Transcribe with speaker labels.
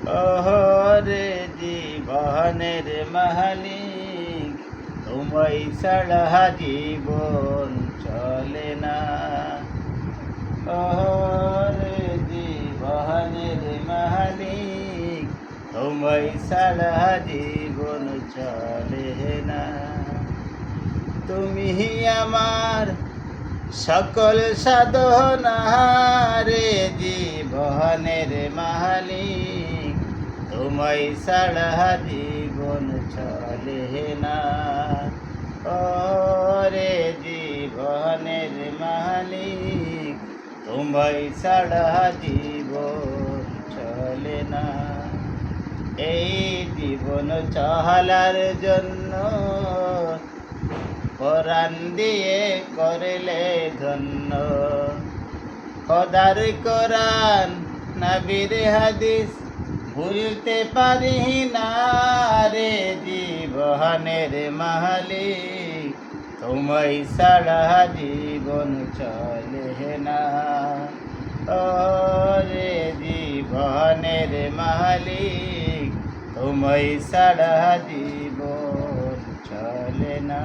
Speaker 1: ওহরে জীবনের মালিক, তোমায় ছাড়া জীবন চলে না। ওহরে জীবনের মালিক, তোমায় ছাড়া জীবন চলে না। তুমি আমার সকল সাধনা রে জীবনের মালিক, তোমায় ছাড়া জীবন চলে না। ওরে জীবনের মালিক, তোমায় ছাড়া জীবন চলে না। এই জীবন চলার জন্য কোরআন দিয়ে করলে ধন্য। খোদার কোরআন নবীর হাদিস ভুলতে পারি না রে জীবনের মালিক, তোমায় ছাড়া জীবন চলে না। ওরে জীবনের মালিক, তোমায় ছাড়া জীবন চলে না।